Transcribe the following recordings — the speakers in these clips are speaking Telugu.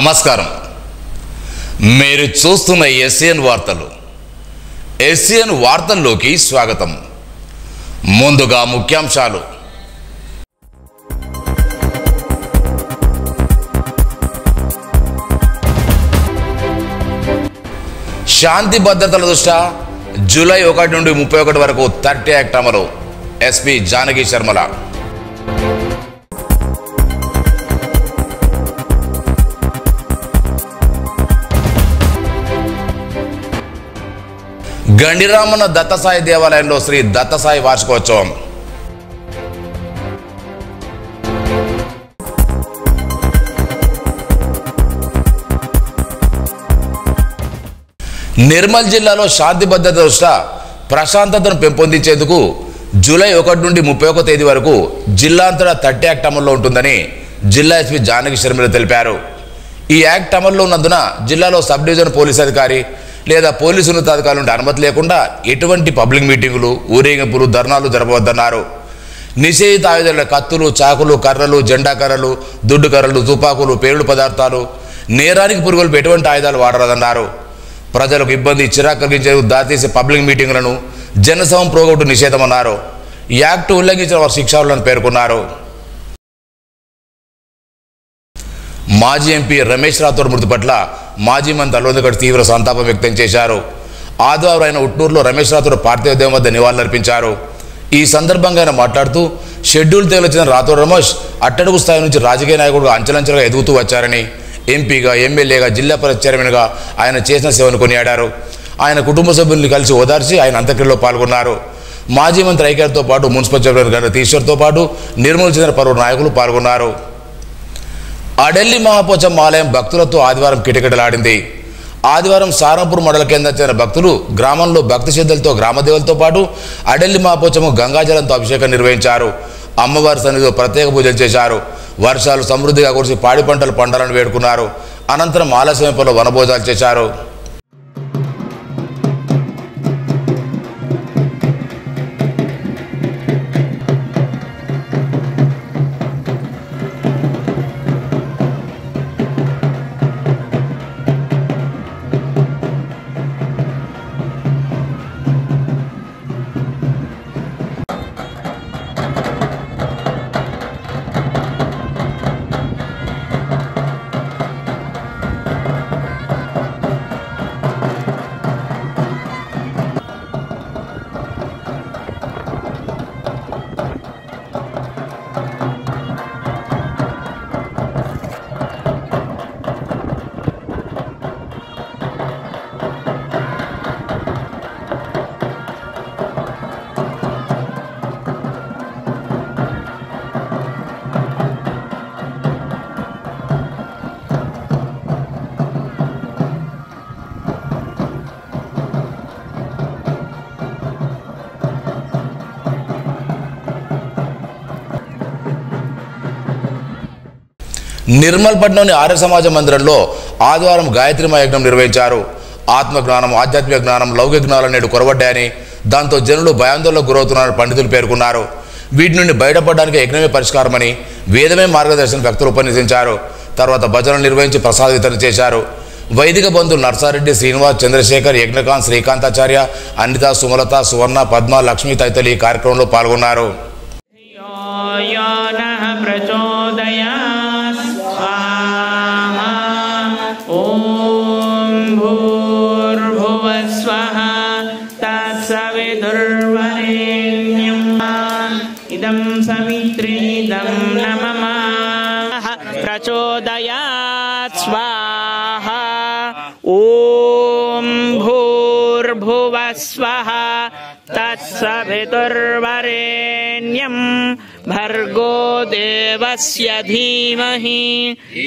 నమస్కారం. మీరు చూస్తున్న ఎస్సిఎన్ వార్తలు. ఎస్సిఎన్ వార్తల్లోకి స్వాగతం. ముందుగా ముఖ్యాంశాలు. శాంతి భద్రతల దృష్ట్యా జూలై 1 నుండి 31 వరకు 30 యాక్ట్ అమలు. ఎస్పీ జానకి శర్మల. గండిరామన్న దత్తసాయి దేవాలయంలో శ్రీ దత్తసాయి వార్షికోత్సవం. నిర్మల్ జిల్లాలో శాంతి భద్రత దృష్ట్యా ప్రశాంతతను పెంపొందించేందుకు జూలై 1 నుండి 31 తేదీ వరకు జిల్లాంతటా 30 యాక్ట్ అమల్లో ఉంటుందని జిల్లా ఎస్పీ జానకి శర్మల తెలిపారు. ఈ యాక్ట్ అమల్లో ఉన్నందున జిల్లాలో సబ్ డివిజన్ పోలీస్ అధికారి లేదా పోలీసు ఉన్నతాధికారుల నుండి అనుమతి లేకుండా ఎటువంటి పబ్లిక్ మీటింగులు, ఊరేగింపులు, ధర్నాలు జరపవద్దన్నారు. నిషేధిత ఆయుధాల కత్తులు, చాకులు, కర్రలు, జెండా కర్రలు, దుడ్డు కర్రలు, తుపాకులు, పేలుడు పదార్థాలు, నేరానికి పురుగులు ఎటువంటి ఆయుధాలు వాడరాదన్నారు. ప్రజలకు ఇబ్బంది, చిరాకు కలిగించేందుకు దారితీసే పబ్లిక్ మీటింగులను, జనసమం ప్రోగొట్టు నిషేధమన్నారు. యాక్ట్ ఉల్లంఘించిన వారు శిక్షార్హులను పేర్కొన్నారు. మాజీ ఎంపీ రమేష్ రాథోడ్ మృతి పట్ల మాజీ మంత్రి అల్వందగడ్ తీవ్ర సంతాపం వ్యక్తం చేశారు. ఆదివారం ఆయన ఉట్నూరులో రమేష్ రాథోడ్ పార్థివ దేహం వద్ద నివాళులర్పించారు. ఈ సందర్భంగా ఆయన మాట్లాడుతూ షెడ్యూల్ తెగలొచ్చిన రాథోడ్ రమేష్ అట్టడుగు స్థాయి నుంచి రాజకీయ నాయకుడుగా అంచెలంచెలుగా ఎదుగుతూ వచ్చారని, ఎంపీగా, ఎమ్మెల్యేగా, జిల్లా పరిషత్ చైర్మన్గా ఆయన చేసిన సేవను కొనియాడారు. ఆయన కుటుంబ సభ్యుల్ని కలిసి ఓదార్చి ఆయన అంత్యక్రియలో పాల్గొన్నారు. మాజీ మంత్రి ఐక్యతో పాటు మున్సిపల్ చైర్మన్ గంట ఈశ్వర్తో పాటు నిర్మల్ చెందిన పలువురు నాయకులు పాల్గొన్నారు. అడెల్లి మహాపోచమ్మ ఆలయం భక్తులతో ఆదివారం కిటకిటలాడింది. ఆదివారం సారంపూర్ మండల కేంద్రం చెందిన భక్తులు గ్రామంలో భక్తి శ్రద్ధలతో గ్రామదేవులతో పాటు అడెల్లి మహాపోచమ్మ గంగాజలంతో అభిషేకం నిర్వహించారు. అమ్మవారి సన్నిధిలో ప్రత్యేక పూజలు చేశారు. వర్షాలు సమృద్ధిగా కురిసి పాడి పంటలు పండాలని వేడుకున్నారు. అనంతరం ఆలయ సమీపంలో వనభోజనాలు చేశారు. నిర్మల్ పట్నంలోని ఆర్య సమాజ మందిరంలో ఆదివారం గాయత్రిమ యజ్ఞం నిర్వహించారు. ఆత్మజ్ఞానం, ఆధ్యాత్మిక జ్ఞానం, లౌకిక జ్ఞానాలు నేడు కొరబడ్డాయని, దాంతో జనులు భయాందోళనకు గురవుతున్నారని పండితులు పేర్కొన్నారు. వీటి నుండి బయటపడడానికి యజ్ఞమే పరిష్కారమని, వేదమే మార్గదర్శనం భక్తులు ఉపన్యసించారు. తర్వాత భజనలు నిర్వహించి ప్రసాద వితరణ చేశారు. వైదిక బంధువులు నర్సారెడ్డి, శ్రీనివాస్, చంద్రశేఖర్, యజ్ఞకాంత్, శ్రీకాంతాచార్య, అనిత, సుమలత, సువర్ణ, పద్మ, లక్ష్మి తదితరులు ఈ కార్యక్రమంలో పాల్గొన్నారు. ప్రచోదయాత్ స్వాహా. ఓం భూర్భువస్వః తత్సవితుర్వరేణ్యం భర్గో దేవస్య ధీమహి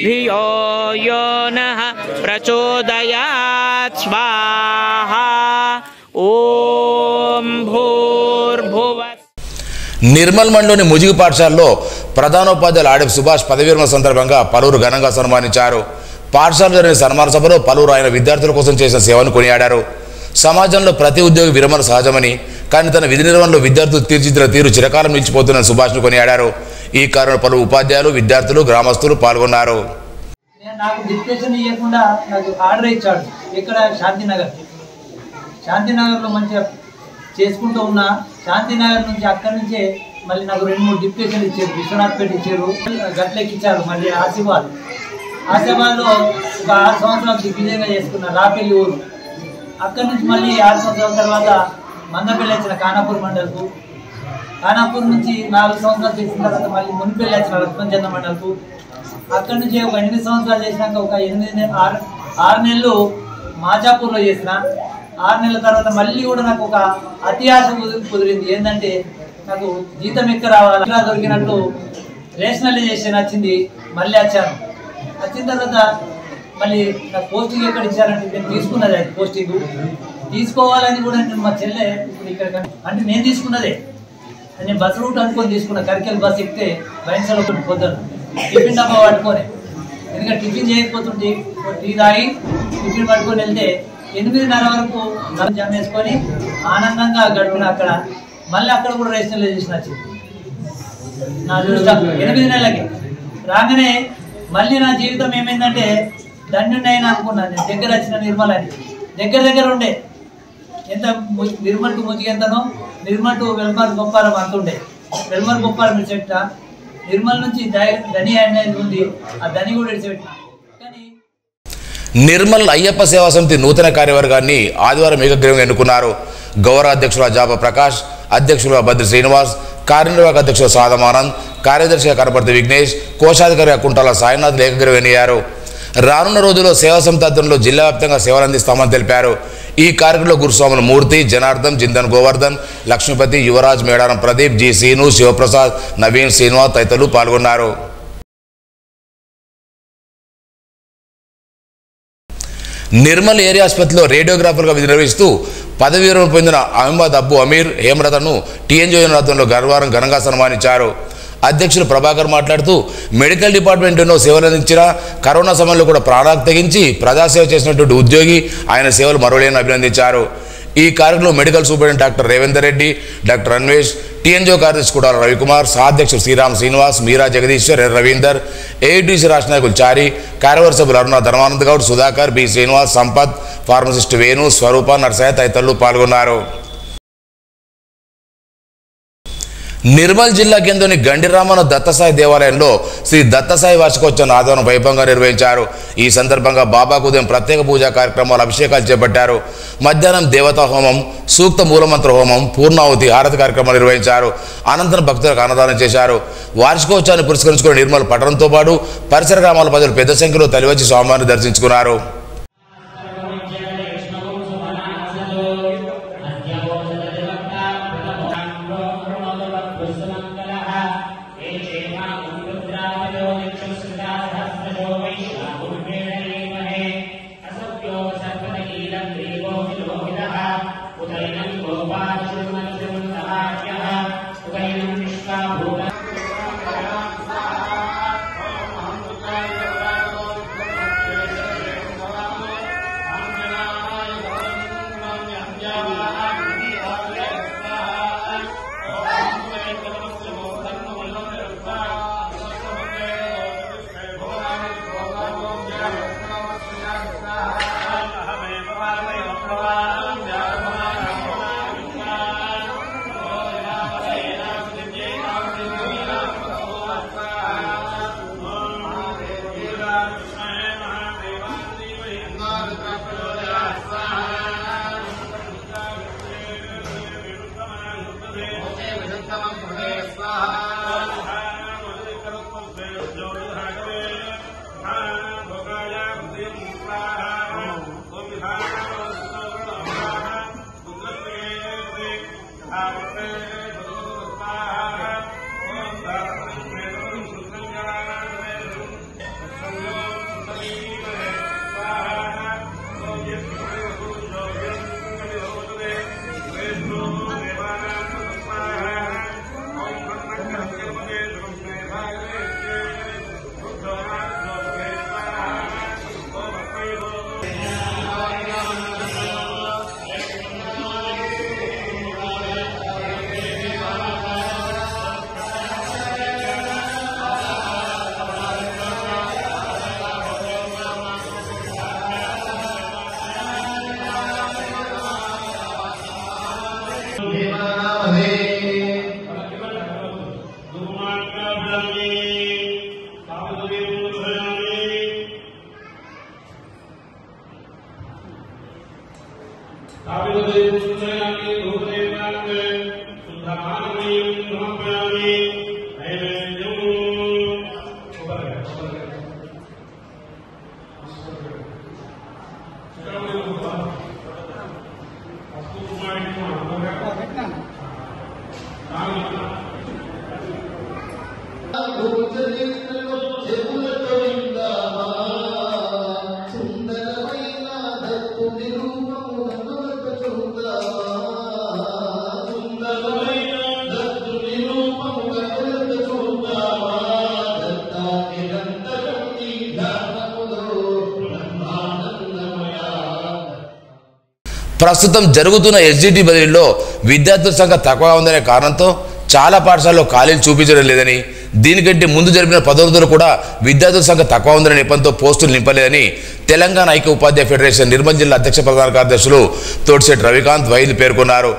ధియో యో నః ప్రచోదయాత్ స్వాహా. ఓం భూర్భువ. నిర్మల్ మండలోని ముజిగి పాఠశాలలో ప్రధానోపాధ్యాయులు ఆడెప్ సుభాష్ పదవీ విరమణ సందర్భంగా పలువురు ఘనంగా సన్మానించారు. పాఠశాల జరిగిన సన్మాన సభలో పలువురు ఆయన విద్యార్థుల కోసం చేసిన సేవను కొనియాడారు. సమాజంలో ప్రతి ఉద్యోగి విరమణ సహజమని, కానీ తన విధి నిర్వహణలో విద్యార్థులు తీర్చిదిద్దిన తీరు చిరకాలం నిలిచిపోతున్న సుభాష్ను కొనియాడారు. ఈ కారణంలో పలు ఉపాధ్యాయులు, విద్యార్థులు, గ్రామస్తులు పాల్గొన్నారు. నాకు డిస్కషన్ ఇవ్వకుండా నాకు ఆర్డర్ ఇచ్చాడు. ఇక్కడ శాంతినగర్లో మంచిగా చేసుకుంటూ ఉన్నా. శాంతినగర్ నుంచి అక్కడి నుంచే మళ్ళీ నాకు 2-3 డిప్యూటేషన్ ఇచ్చారు. విశ్వనాథ్పేట ఇచ్చారు, గట్లకి ఇచ్చారు. మళ్ళీ ఆసిఫాబాద్లో ఒక 6 సంవత్సరాలు దిగ్విజయంగా చేసుకున్నా. రాపెల్లి ఊరు. అక్కడి నుంచి మళ్ళీ 6 సంవత్సరాల తర్వాత మందపల్లి వచ్చిన ఖానాపూర్ మండల్కు. ఖానాపూర్ నుంచి 4 సంవత్సరాలు చేసిన తర్వాత మళ్ళీ మునిపల్లి వచ్చిన లక్ష్మణచంద్ర మండల్కు. అక్కడి నుంచి ఒక 8 సంవత్సరాలు చేసినాక ఒక 6 నెలలు మాచాపూర్లో చేసిన. 6 నెలల తర్వాత మళ్ళీ కూడా నాకు ఒక అతి ఆశ కుదిరింది. ఏంటంటే నాకు జీతం ఎక్కడ రావాలి, దొరికినట్టు రేషనలైజేషన్ వచ్చింది. మళ్ళీ వచ్చిన తర్వాత మళ్ళీ నాకు పోస్టింగ్ ఎక్కడ ఇచ్చారంటే నేను తీసుకున్నది. అది పోస్టింగ్ తీసుకోవాలని కూడా మా చెల్లె ఇప్పుడు ఇక్కడ అంటే నేను తీసుకున్నదే. నేను బస్ రూట్ అనుకొని తీసుకున్నా. కరికెల్ బస్ ఎక్కితే బయన్సలో పొద్దున్న టిఫిన్ డబ్బా పట్టుకొని, ఎందుకంటే టిఫిన్ చేయకపోతుంటే టీ తాగి టిఫిన్ పట్టుకొని వెళ్తే 8:30 వరకు జమ వేసుకొని ఆనందంగా గడిపిన. అక్కడ మళ్ళీ అక్కడ కూడా రేషనలైజేషన్ వచ్చింది. నా అదృష్టం 8 నెలలకి రాగానే మళ్ళీ నా జీవితం ఏమైందంటే ధన్యుడైనా అనుకున్నాను. నేను దగ్గర వచ్చిన నిర్మల్ అని దగ్గర ఉండే. ఎంత నిర్మల్ టు ముజిగి ఎంతనో, నిర్మల్ టు వెల్మర్ గొప్పారం అంత ఉండే. వెల్మర్ గొప్పారం విడిచిపెట్ట, నిర్మల్ నుంచి ధని అనేది ఉంది, ఆ ధని కూడా విడిచిపెట్టిన. కానీ నిర్మల్ అయ్యప్ప సేవా సమితి నూతన కార్యవర్గాన్ని ఆదివారం ఏకగ్రీవంగా ఎన్నుకున్నారు. గౌరవ అధ్యక్షుల జాప ప్రకాష్, అధ్యక్షులుగా బద్రి శ్రీనివాస్, కార్యనిర్వాహక అధ్యక్షులు సాదమానంద్, కార్యదర్శిగా కనపర్తి విఘ్నేష్, కోశాధికారిగా కుంటాల సాయినాథ్ ఏకగ్రీవం ఎన్నియారు. రానున్న రోజుల్లో సేవా సమితి ఆధ్వర్యంలో జిల్లా వ్యాప్తంగా సేవలు అందిస్తామని తెలిపారు. ఈ కార్యక్రమంలో గురుస్వాముల మూర్తి, జనార్దన్, జిందన్ గోవర్ధన్, లక్ష్మీపతి, యువరాజ్, మేడారం ప్రదీప్, జి సీను, శివప్రసాద్, నవీన్, శ్రీనివాస్ తదితరులు పాల్గొన్నారు. నిర్మల్ ఏరియా ఆసుపత్రిలో రేడియోగ్రాఫర్గా విధి నిర్వహిస్తూ పదవి విరమణ పొందిన అహ్మద్ అబ్బు అమీర్ హేమరతను టీఎన్జీ ఆధ్వర్యంలో గురువారం ఘనంగా సన్మానించారు. అధ్యక్షులు ప్రభాకర్ మాట్లాడుతూ మెడికల్ డిపార్ట్మెంట్లో సేవలు అందించిన కరోనా సమయంలో కూడా ప్రాణాలకు తెగించి ప్రజాసేవ చేసినటువంటి ఉద్యోగి, ఆయన సేవలు మరోలేని అభినందించారు. ఈ కార్యక్రమంలో medical superintendent doctor Revender Reddy, doctor Anvesh, TNGO కార్యదర్శి కుడాల రవికుమార్, సహాధ్యక్షులు శ్రీరామ్ శ్రీనివాస్, మీరా జగదీశ్వర్, ఎర్ రవీందర్, ఏఐటీసీ రాష్ట్ర నాయకులు చారి, కార్యవర్గ సభ్యులు అరుణ ధర్మానంద్ గౌడ్, సుధాకర్, బి శ్రీనివాస్, సంపత్, ఫార్మసిస్ట్ వేణు, స్వరూప, నర్సయ్య తదితరులు పాల్గొన్నారు. నిర్మల్ జిల్లా కేంద్రంలోని గండిరామన దత్తసాయి దేవాలయంలో శ్రీ దత్తసాయి వార్షికోత్సవం ఆదివారం వైభవంగా నిర్వహించారు. ఈ సందర్భంగా బాబాకు ఉదయం ప్రత్యేక పూజా కార్యక్రమాలు, అభిషేకాలు చేపట్టారు. మధ్యాహ్నం దేవతా హోమం, సూక్త మూలమంత్ర హోమం, పూర్ణాహుతి, హారతి కార్యక్రమాలు నిర్వహించారు. అనంతరం భక్తులకు అన్నదానం చేశారు. వార్షికోత్సవాన్ని పురస్కరించుకుని నిర్మల్ పట్టణంతో పాటు పరిసర గ్రామాల ప్రజలు పెద్ద సంఖ్యలో తరలివచ్చి స్వామివారిని దర్శించుకున్నారు. ప్రస్తుతం జరుగుతున్న ఎస్జిటి బదిలీలో విద్యార్థుల సంఖ్య తక్కువగా ఉందనే కారణంతో చాలా పాఠశాలలో ఖాళీలు చూపించడం లేదని, దీనికంటే ముందు జరిపిన పదోన్నతులు కూడా విద్యార్థుల సంఖ్య తక్కువ ఉందనే నెపంతో పోస్టులు నింపలేదని తెలంగాణ ఐక్య ఉపాధ్యాయ ఫెడరేషన్ నిర్మల్ జిల్లా అధ్యక్ష ప్రధాన కార్యదర్శులు తోటిశెట్టి రవికాంత్ వైద్యులు పేర్కొన్నారు.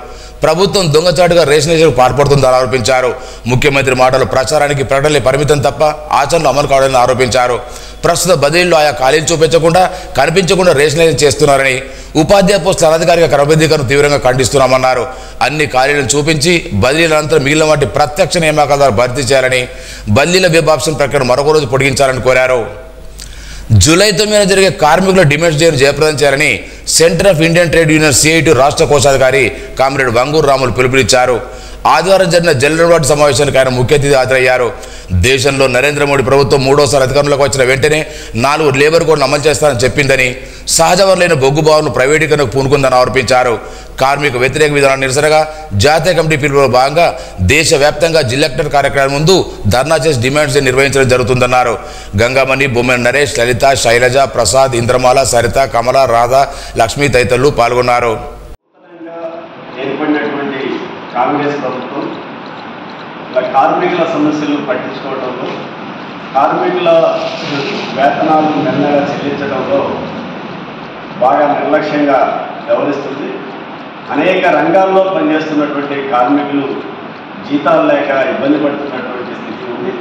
ప్రభుత్వం దొంగచాటుగా రేషనైజేషన్కు పాల్పడుతుందని ఆరోపించారు. ముఖ్యమంత్రి మాటలు ప్రచారానికి ప్రకటనలే పరిమితం తప్ప ఆచరణలు అమలు కావాలని ఆరోపించారు. ప్రస్తుత బదిలీలో ఆయా ఖాళీలు చూపించకుండా కనిపించకుండా రేషనైజేషన్ చేస్తున్నారని, ఉపాధ్యాయ పోస్టుల అనధికారిక క్రమబద్ధీకరణ తీవ్రంగా ఖండిస్తున్నామన్నారు. అన్ని ఖాళీలను చూపించి బదిలీల అనంతరం మిగిలిన వాటి ప్రత్యక్ష నియామకాల ద్వారా భర్తీ చేయాలని, బదిలీల వెబ్ ఆప్షన్ ప్రకటన మరొక రోజు పొడిగించాలని కోరారు. జూలై 9న జరిగే కార్మికుల డిమాండ్స్ డేను జయప్రదం చేయాలని centre of Indian trade union CIT రాష్ట్ర కోశాధికారి కామ్రేడ్ వంగూరు రాములు పిలుపునిచ్చారు. ఆదివారం జరిగిన జనరల్ బాడీ సమావేశానికి ఆయన ముఖ్య అతిథి హాజరయ్యారు. దేశంలో నరేంద్ర మోడీ ప్రభుత్వం మూడోసారి అధికారంలోకి వచ్చిన వెంటనే 4 లేబర్ కోడ్ను అమలు చేస్తారని చెప్పిందని, సహజ వనరులైన బొగ్గు బావులను ప్రైవేటీకరణకు పూనుకుందని ఆరోపించారు. కార్మిక వ్యతిరేక విధానాన్ని నిరసనగా జాతీయ కమిటీ పిలుపులో భాగంగా దేశవ్యాప్తంగా జిల్లా కలెక్టర్ కార్యాలయం ముందు ధర్నా చేసి డిమాండ్స్ నిర్వహించడం జరుగుతుందన్నారు. గంగామణి, బొమ్మెన నరేష్, లలిత, శైలజ, ప్రసాద్, ఇంద్రమాల, సరిత, కమల, రాధ, లక్ష్మీ తదితరులు పాల్గొన్నారు. కాంగ్రెస్ ప్రభుత్వం కార్మికుల సమస్యలు పట్టించుకోవడంలో, కార్మికుల వేతనాలు నెలగా చెల్లించడంలో బాగా నిర్లక్ష్యంగా వ్యవహరిస్తుంది. అనేక రంగాల్లో పనిచేస్తున్నటువంటి కార్మికులు జీతాలు లేక ఇబ్బంది పడుతున్నటువంటి స్థితి ఉంది.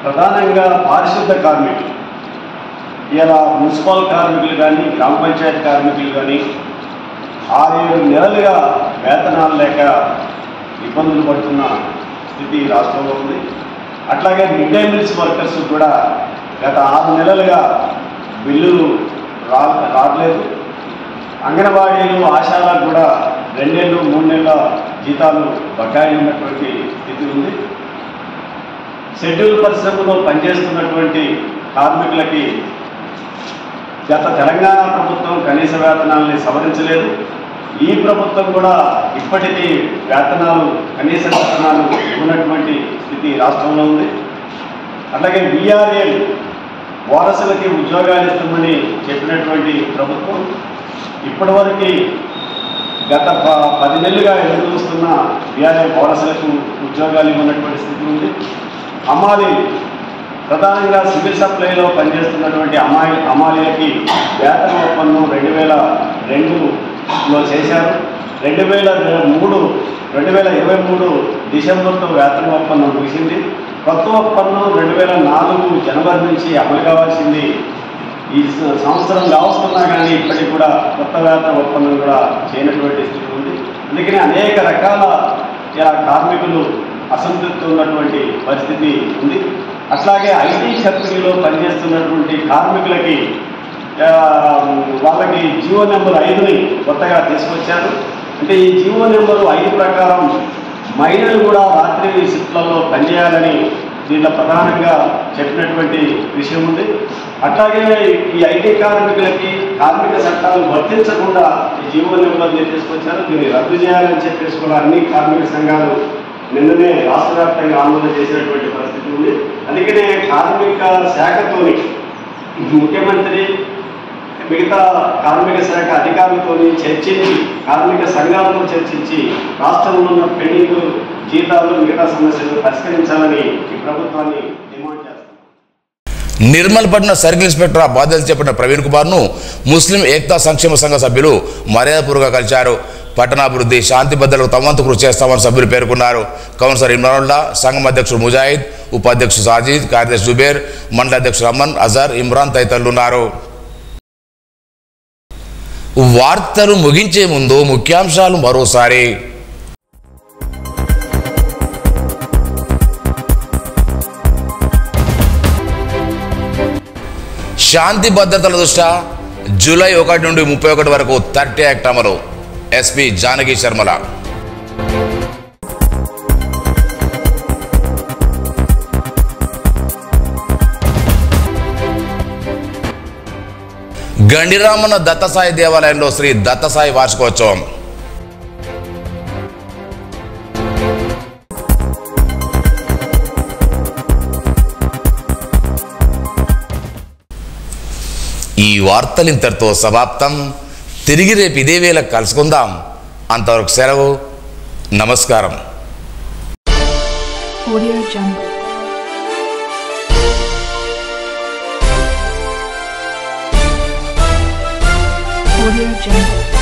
ప్రధానంగా పారిశుద్ధ కార్మికులు, ఇలా మున్సిపల్ కార్మికులు కానీ గ్రామ పంచాయతీ కార్మికులు కానీ 6-7 నెలలుగా వేతనాలు లేక ఇబ్బందులు పడుతున్న స్థితి రాష్ట్రంలో ఉంది. అట్లాగే మిడ్ డే మీల్స్ వర్కర్స్ కూడా గత 6 నెలలుగా బిల్లులు రావట్లేదు. అంగన్వాడీలు, ఆశాలకు కూడా 2 నెలలు 3 నెలల జీతాలు బకాయి ఉన్నటువంటి స్థితి ఉంది. షెడ్యూల్ పరిశ్రమలో పనిచేస్తున్నటువంటి కార్మికులకి గత తెలంగాణ ప్రభుత్వం కనీస వేతనాలని సవరించలేదు. ఈ ప్రభుత్వం కూడా ఇప్పటికీ కనీస వేతనాలు ఇవ్వనటువంటి స్థితి రాష్ట్రంలో ఉంది. అట్లాగే విఆర్ఏలు వారసులకి ఉద్యోగాలు ఇస్తామని చెప్పినటువంటి ప్రభుత్వం ఇప్పటివరకు గత 10 నెలలుగా ఎదురు చూస్తున్న విఆర్ఏ వారసులకు ఉద్యోగాలు ఇవ్వనటువంటి స్థితి ఉంది. అమ్మాలి, ప్రధానంగా సివిల్ సప్లైలో పనిచేస్తున్నటువంటి అమ్మాయిలకి వేతన ఒప్పందం 2002లో చేశారు. 2023 డిసెంబర్తో వేతన ఒప్పందం ముగిసింది. కొత్త ఒప్పందం 2004 జనవరి నుంచి అమలు కావాల్సింది. ఈ సంవత్సరం కావస్తున్నా కానీ ఇప్పటికి కూడా కొత్త వేతన ఒప్పందం కూడా చేయనటువంటి స్థితి ఉంది. అందుకని అనేక రకాల కార్మికులు అసంతృప్తి ఉన్నటువంటి పరిస్థితి ఉంది. అట్లాగే ఐటీ కంపెనీలో పనిచేస్తున్నటువంటి కార్మికులకి వాళ్ళకి జీవో నెంబర్ 5ని కొత్తగా తీసుకొచ్చారు. అంటే ఈ జీవో నెంబరు 5 ప్రకారం మహిళలు కూడా రాత్రి షిఫ్ట్లలో పనిచేయాలని దీంట్లో ప్రధానంగా చెప్పినటువంటి విషయం ఉంది. అట్లాగే ఈ ఐటీ కార్మికులకి కార్మిక చట్టాలు వర్తించకుండా ఈ జీవో నెంబర్ని తీసుకొచ్చారు. దీన్ని రద్దు చేయాలని చెప్పేసి కూడా అన్ని కార్మిక సంఘాలు నిన్ననే రాష్ట్ర వ్యాప్తంగా ఆందోళన చేసినటువంటి పరిస్థితి ఉంది. అందుకనే కార్మిక శాఖతోని ముఖ్యమంత్రి మిగతా కార్మిక శాఖ అధికారులతో చర్చించి, కార్మిక సంఘాలతో చర్చించి రాష్ట్రంలో ఉన్న పెండింగ్ జీతాలు, మిగతా సమస్యలు పరిష్కరించాలని ఈ ప్రభుత్వాన్ని డిమాండ్ చేస్తారు. నిర్మల్ పట్టణ సర్కిల్ ఇన్స్పెక్టర్ బాధ్యతలు చేపట్టిన ప్రవీణ్ కుమార్ను ముస్లిం ఏక్తా సంక్షేమ సంఘ సభ్యులు మర్యాదపూర్వకంగా కలిశారు. పట్టణాభివృద్ధి, శాంతి భద్రతలకు తమ వంతు కృషి చేస్తామని సభ్యులు పేర్కొన్నారు. కౌన్సిలర్ ఇమ్రానుల్లా, సంఘం అధ్యక్షుడు ముజాహిద్, ఉపాధ్యక్షుడు సాజిద్, కార్యదర్శి జుబేర్, మండల అధ్యక్షుడు అమన్, అజర్, ఇమ్రాన్ తదితరులు ఉన్నారు. వార్తలు ముగించే ముందు ముఖ్యాంశాలు మరోసారి. శాంతి భద్రతల దృష్ట్యా జూలై 1 నుండి 31 వరకు 30 యాక్ట్ అమలు. ఎస్పీ జానకి శర్మల. గండిరామన్న దత్తసాయి దేవాలయంలో శ్రీ దత్తసాయి వార్షికోత్సవం. ఈ వార్తలు ఇంతటితో సమాప్తం. తిరిగి రేపు ఇదే వేళ కలుసుకుందాం. అంతవరకు సెలవు. నమస్కారం. Audio Jungle. Audio Jungle.